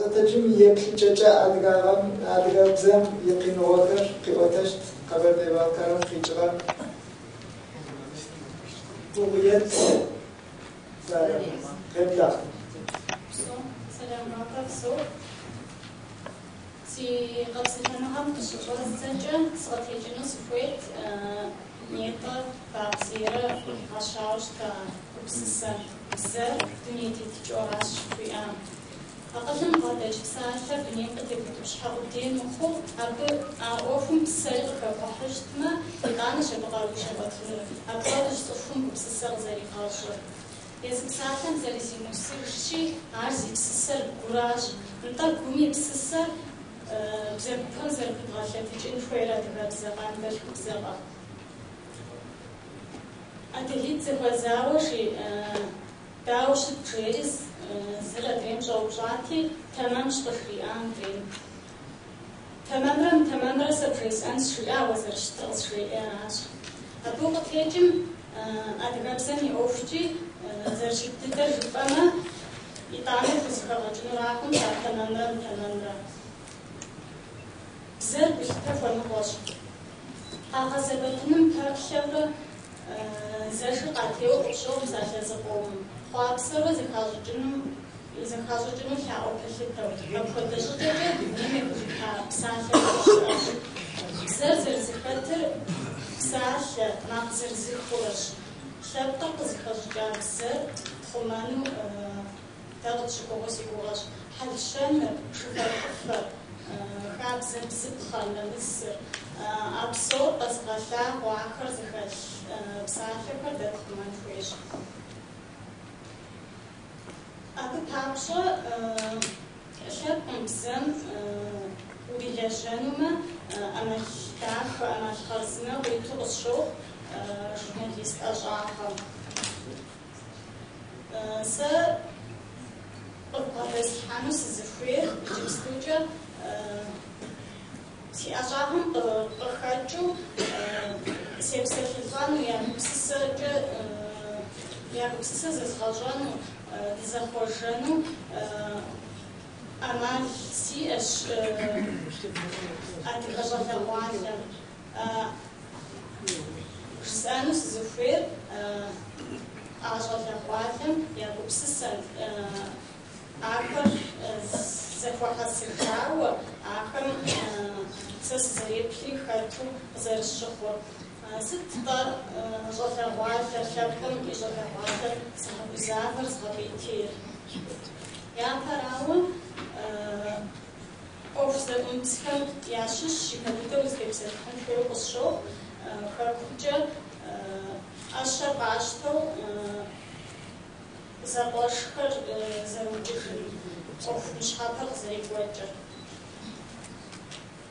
زتجم يبلججا أدغام يقين وغر قوتشت قبل دبالكارم خيجران بغيت غبلا سلام عليكم. Si قبضتنا هم تشوفوا السجن استراتيجي نصفويت نيتا تعبيرة عشاوش كبسسر بسر دنيا تتجورش في أقلهم قدش ساعة دنيا قد يبتش حقودين مخو أبو أوفم بسر كبحشت ما يقانش بقالو شبات أبقالش تفهم بسسر زي قاشر يزك ساعة زي سيموسي شيء عارزي بسسر كوراج نطلع كومي بسسر بزاف كنزر كتغاشا تجين فويرا دابا بزاف عندها بزاف أدليت زوازاوشي داوش تريس زلا دريم جوجاتي تمام شطفي دريم تمام سبريس أنس شوية وزر شطل شوية أبوق تيجم أدقى بسني أوفجي زرجت تدرج بما يطعمي فسكا غجنو راكم تمام زر بيختفى نقاش أغزبتهم كرشبر زرش قاتيو شوم ساشا زقوم خاصة زخازجنو شاو كشتو أبخدش تجد نيمك بساشا زر زختر بساشا ناقزر زخورش شبطق زخجار زر خمانو تغط شكوغس يقوغش حلشان شفر حفر خابز بزبخة لمصر أبصور بس غشا وآخر زخش بسافر كده خمان فيش أبو بابشة شاب مبزم وليجانوما أنا شتاف أنا خرزنا ويتوقس شو شنو يستأجعها س قبل حانوس الزفير جبستوجا سي أجاهم بخرجوا سيبسر خلفانو يعني بسسة زخرجانو زخرجانو أما سي أش أتغجل الوعلم سأنوس الزفير أجاهم الوعلم يعني بسسة آخر زفوح السلطة آخر سس زريبكي خاتو زر الشخور ست طار جوفر واتر شابكم جوفر واتر صحاب زافر صحاب يتير يا تراون أوفز أمتكم ياشش يكادو زكيبسر خنفيرو قصشو خركوجا أشر عاشتو زباشخر زوجي أوف مش خاطر زي وجر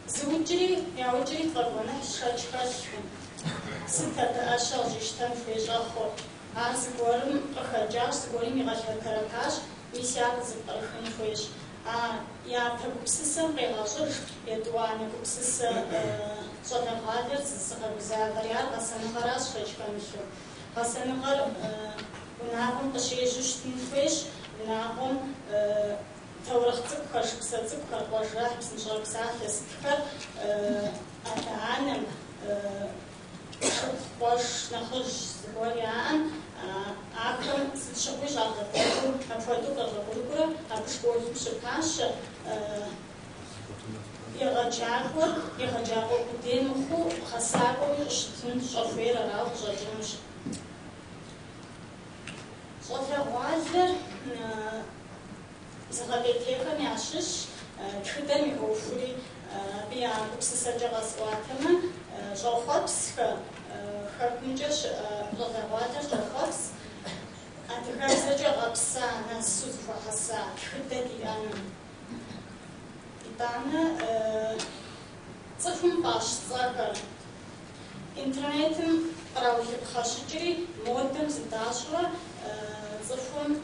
زوجي يا وجري قربنا شاش ستة أشهر جشتن في جاخور زقورم خرجاش زقوري مغاشر كركاش ميسيات زقرخن فيش يا تبسسة قياشر يدواني بسسة صدق غادر زقر زاغر يا غسن غراس فيش كمشو غسن غر ونعهم قشي جشتن فيش ونعهم تورختك خشبستك خرجاح بس نشرب ساعة يستكر أتعلم باش نخرج زواليان أكرم ستشويش على الطاولة أفادوك الرجولة أبش بقول مشكاش يرجعوا قدام خو خسارة يشتون شوفير راو جاجمش صوفير واجر زغبيتيكم يعشش خدمي أوفري بيان بسسجة سواتنا جوخبس خرجنجش لغواتر جوخبس أتخرجة غبسة نسوت فحسا خدتي أنا إتانا صفن باش صغر إنترنتم راوي بخشجري مودم زداشرة صفن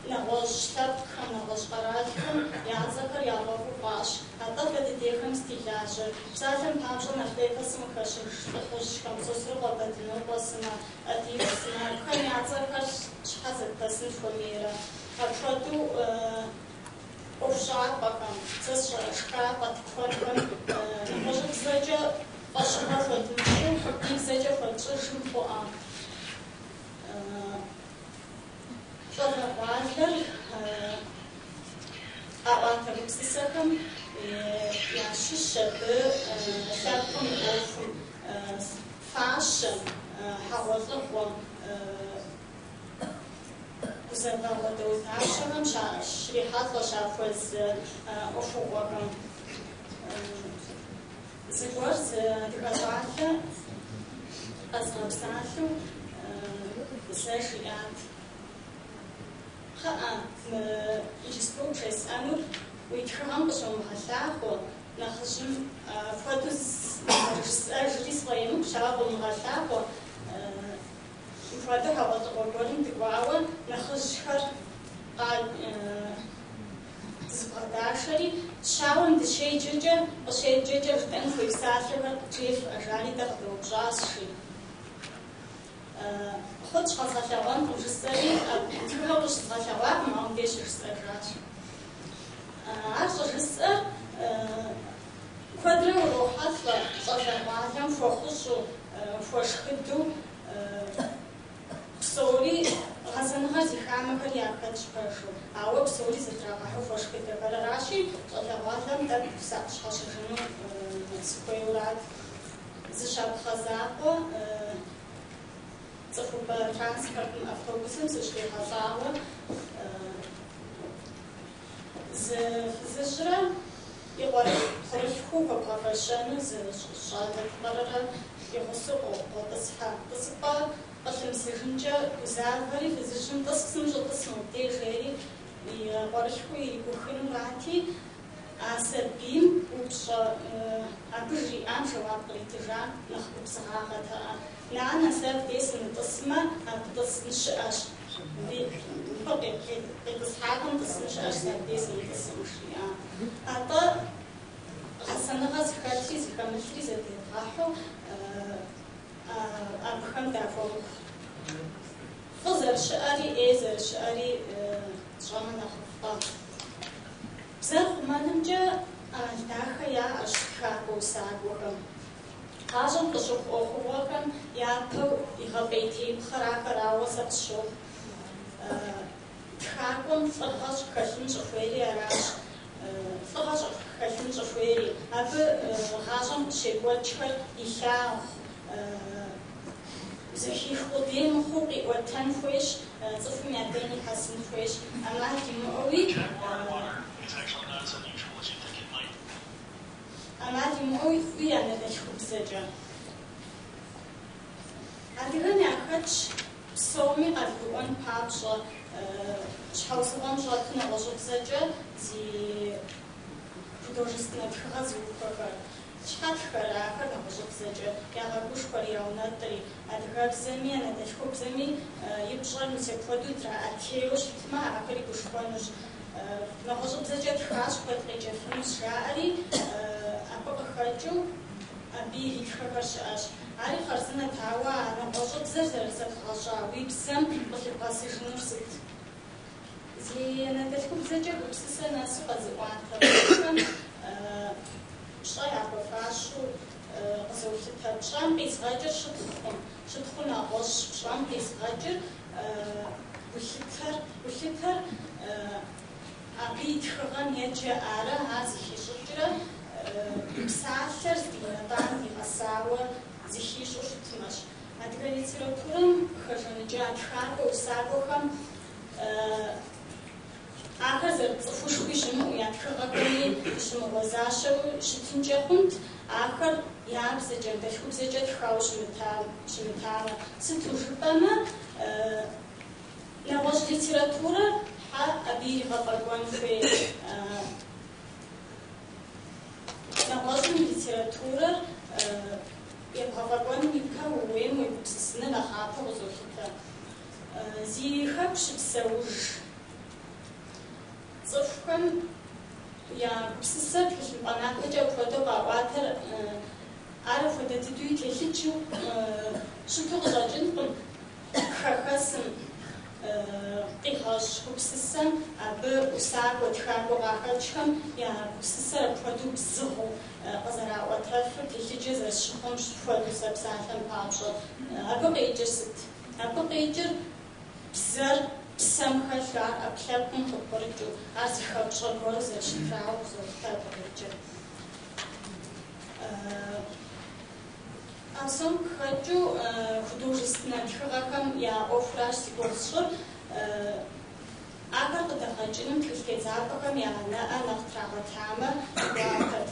نغوش تبخم نغوش قراتكم يعزكر يعرفو باش حتى بديكم استيلاجر بساتم بامشو نخليك اسمو كشش تخشكم سوسرو قبتنو بسنا أديبسنا كان يعزكر شحزت تسن فميرا أفادو шкаф открываем, может зайти пошкаф отмечу, и зайти подшишим по что-то важно, а он там психом, я шишебы, шапком оф fashion, хавозлом زبالة عشرة شريحات لشافوز أفوقهم زجورز دكاترة أصغر ساعته زجيات خاء يجسكو بس أنو ويتخرم بشوم هالشاخو نخشم فوتوز أجري صغيرين شابو مغشاخو فهذا هو الغرض تقوى نخشر قال زباداشري شاون دشي جوجا وشي جوجا تنفي سافر كيف أجاني تقدر جاسشي خد شخص شوان وجسري تقول وش شوان ما عنديش رسالات عارف جسر قدر وروحات فصار فخصو فشخدو بسوري غزنها زخامة كريا كتش برشو أو بسوري زتراقة فوش كده بلا راشي طلعواتهم ده بساعش خشجنو سكويولات زشاب خزاقو زفو بترانسبورت أوتوبوسهم زشلي خزاقو زجرة يقول خريفو بقرشانو زشالة برا يخصو بتصحى قسم سجنجا وزارفري في سجن تصم جو تصم تيجري يقارشوي يكوخين راتي عسبيم وبش أبجي أم شواب قريتجان نخبز صراحة نعنا سب ديس نتصمة أبتصنش أش بقي بتصحابهم تصنش أش سب ديس نتصمش أتا حسنا غاز خالتي زكملتي زتي راحو أبخم دافو فزر شعري إزر شعري شامن أخفا بزاف ما نمجا داخل يا أشخاص وساقوهم هاجم قشوف أخوهم يا تو يغبيتي بخراك راوسة شوف تخاكم فرغش كشن شفيري أراش فرغش كشن شفيري أبو هاجم شيقوتشكر يشاو زخيف قديم خوقي وتنفوش صف مياديني حسن فوش أما دموي أما دموي ويانا دشخب سجا أدرني أخدش بسومي قدوان بابشا شحوصوان جاتنا غجب سجا زي художественная тхазука чхатхара хана божопсеже яга гушкори аунатри адгабзами надачхобзами ибжан се продутра атеуш тма акри гушконуш на божопсеже тхаш патреже фрушари апахачу аби иххашаш ари харсна тава на божопсеже сатхаша вибсам бахипасишнурсит زين تشكو بزجاج بسسنا سقط وعطر شاي عبفاشو قصوشتها شام بيس غاجر شدخل ناقص شام بيس غاجر وشتر عبيد خغان يجي على هذه الشجرة بسعشر دينتان دي غساوة زيش وشتمش هذا ليتراتورم خرجنا جات خارق وساقوهم آخر زرت فوش بيشمو يعني خرقني بيشمو وزاشو شتنجحنت آخر ياب زجاج دشوب زجاج خاوش شمتانا ستوجبنا نواج ليتراتورة ها أبي غطاقوان في نواج ليتراتورة يبقى غطاقوان يبقى وين ويبسسنا لخاطة وزوجتا زي خبش بسوج صفكم يا بسسات في القناة جاء فوتو قواتر عارف وده تدوي تلتشو شو تغزاجن خخسن къигъэщӏ гупсысэм абы ӏусакӏуэ тхакӏуэ къахэкӏхэм я гупсысэр апхуэдэу бзыгъэу къызэраӏуэтэфыр телъыджэ зэрысщыхъум хуэдэу сэ псалъэм папщӏэ. Абы къеджэр сыт? Абы къеджэр бзэр псэм хэлъу ар ӏэплъэкум къыпкърыкӏыу ар зыхэпщӏэ гуэру зэрыщытрауэ къызолъытэ абы къеджэр. А псом хэкӏыу художественнэ тхыгъэхэм я ӏуэхуращ си гугъу сщӏыр. Ахэр къыдэгъэкӏыным тхылъ тедзапӏэхэм я нэӏэ нэхъ трагъэтамэ гуапэт.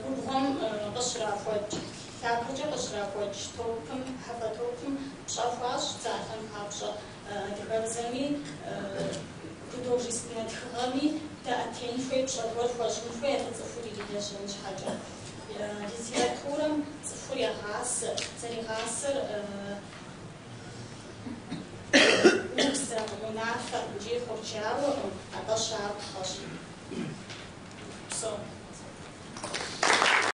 Губгъуэм къыщрахуэкӏ, лъапэкӏэ къыщрахуэкӏ топым, хьэфэ топым пщӏэ хуащӏ псалъэм папщӏэ. Адыгэбзэми художественнэ тхыгъэми дэӏэтен хуей пщӏэ гуэр хуэщӏын хуей цӏыхур ирилэжьэн щхьэкӏэ. Литературэм цӏыхур егъасэ, зэригъасэр убзэ, унафэ икӏи хъурджауэкъым, атӏэ щапхъэщ.